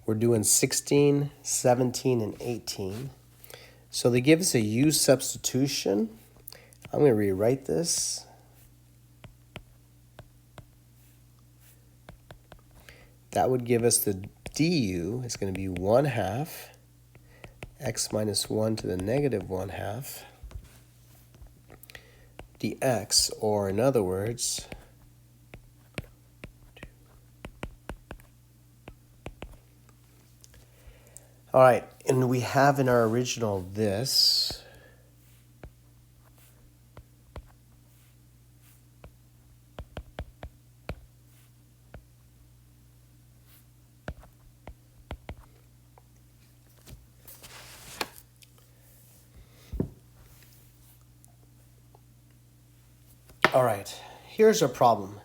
We're doing 16, 17, and 18. So they give us a u substitution. I'm going to rewrite this. That would give us the du is going to be 1/2 x minus 1 to the negative 1/2 dx, or in other words, all right, and we have in our original this. All right, here's our problem.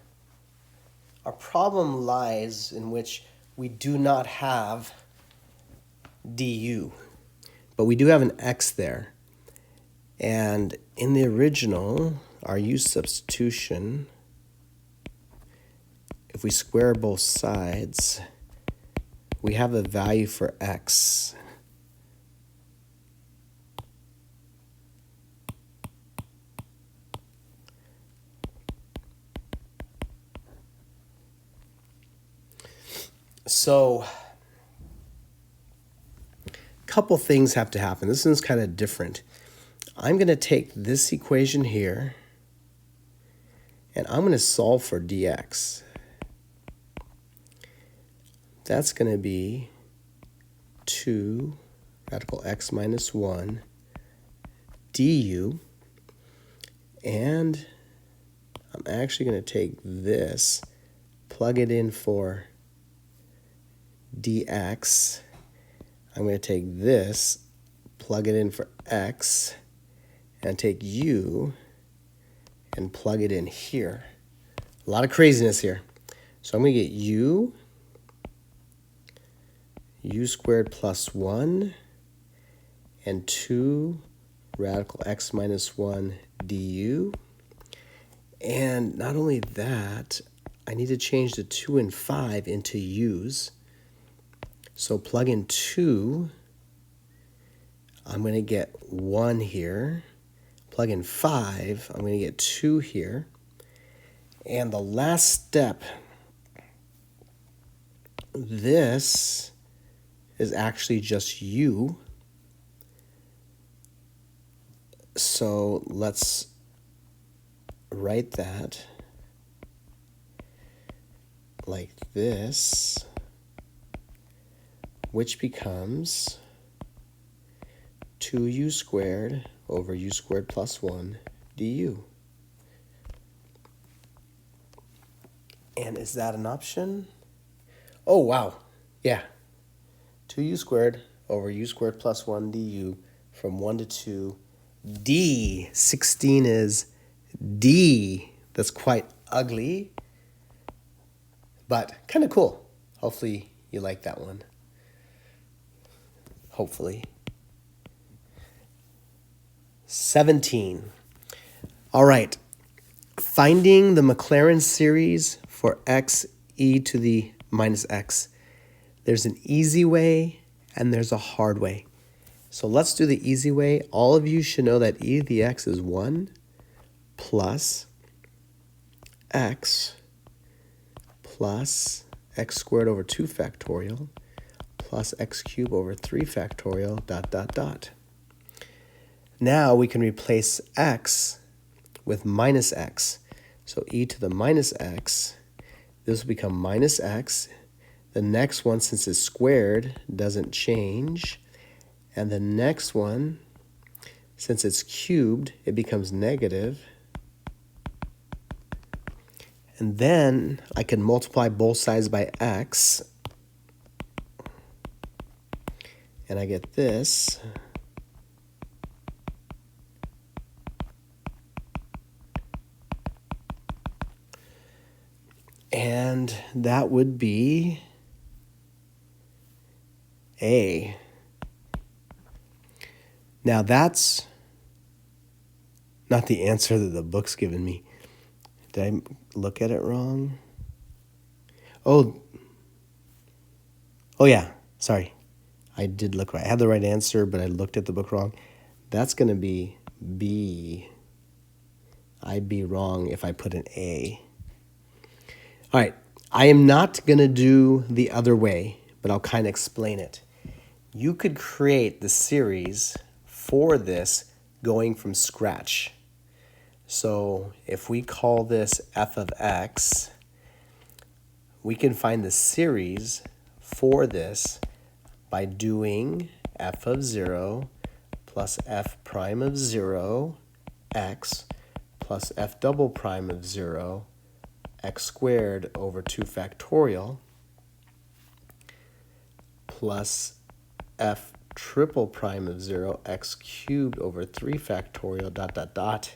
Our problem lies in which we do not have du, but we do have an x there. And in the original, our u substitution, if we square both sides, we have a value for x. So a couple things have to happen. This one's kind of different. I'm going to take this equation here, and I'm going to solve for dx. That's going to be 2 radical x minus 1 du, and I'm actually going to take this, plug it in for dx. I'm going to take this, plug it in for x, and take u and plug it in here. A lot of craziness here. So I'm going to get u squared plus 1 and 2 radical x minus 1 du. And not only that, I need to change the 2 and 5 into u's. So plug in 2, I'm going to get 1 here. Plug in 5, I'm going to get 2 here. And the last step, this is actually just u. So let's write that like this, which becomes 2u squared over u squared plus 1 du. And is that an option? Oh, wow. Yeah. 2u squared over u squared plus 1 du from 1 to 2. D, 16 is D. That's quite ugly, but kind of cool. Hopefully you like that one. Hopefully. 17. All right. Finding the Maclaurin series for x e to the minus x. There's an easy way and there's a hard way. So let's do the easy way. All of you should know that e to the x is 1 plus x squared over 2 factorial plus x cubed over 3 factorial dot dot dot. Now we can replace x with minus x. So e to the minus x, this will become minus x. The next one, since it's squared, doesn't change. And the next one, since it's cubed, it becomes negative. And then I can multiply both sides by x. And I get this. And that would be A. Now that's not the answer that the book's given me. Did I look at it wrong? Oh yeah. sorry, I did look right. I had the right answer, but I looked at the book wrong. That's going to be B. I'd be wrong if I put an A. All right, I am not going to do the other way, but I'll kind of explain it. You could create the series for this going from scratch. So if we call this f of x, we can find the series for this by doing f of 0 plus f prime of 0 x plus f double prime of 0 x squared over 2 factorial plus f triple prime of 0 x cubed over 3 factorial dot dot dot.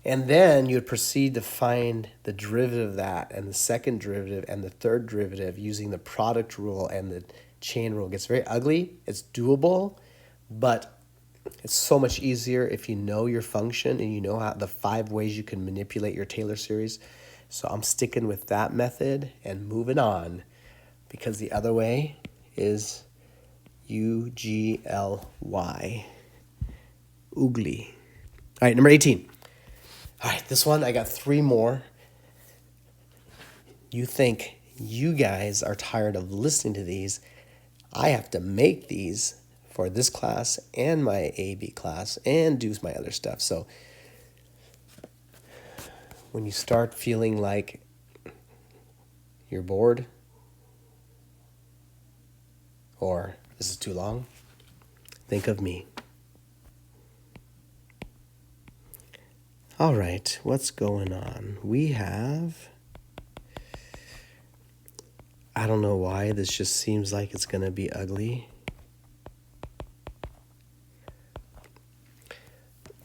And then you'd proceed to find the derivative of that and the second derivative and the third derivative using the product rule and the chain rule. It gets very ugly. It's doable, but it's so much easier if you know your function and you know how the 5 ways you can manipulate your Taylor series. So I'm sticking with that method and moving on because the other way is UGLY. Oogly. All right, number 18. All right, this one, I got 3 more. You think you guys are tired of listening to these. I have to make these for this class and my AB class and do my other stuff. So when you start feeling like you're bored or this is too long, think of me. All right, what's going on? We have, I don't know why, this just seems like it's going to be ugly.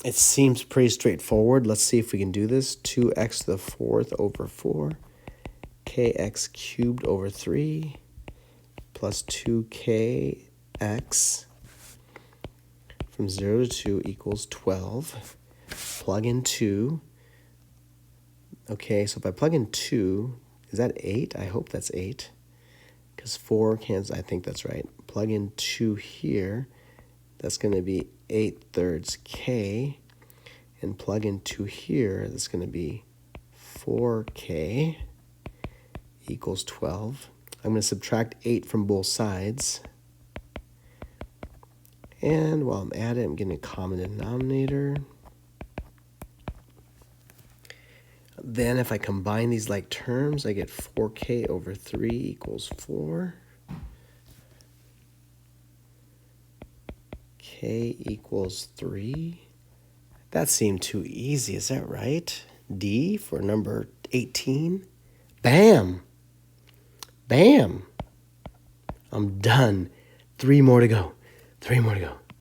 It seems pretty straightforward. Let's see if we can do this. 2x to the 4th over 4, kx cubed over 3, plus 2kx from 0 to 2 equals 12. Plug in 2. Okay, so if I plug in 2, is that 8? I hope that's 8. Because 4 can't, I think that's right. Plug in 2 here. That's going to be 8/3 k. And plug in 2 here. That's going to be 4k equals 12. I'm going to subtract 8 from both sides. And while I'm at it, I'm getting a common denominator. Then if I combine these like terms, I get 4k over 3 equals 4. K equals 3. That seemed too easy, is that right? D for number 18. Bam! Bam! I'm done. 3 more to go. 3 more to go.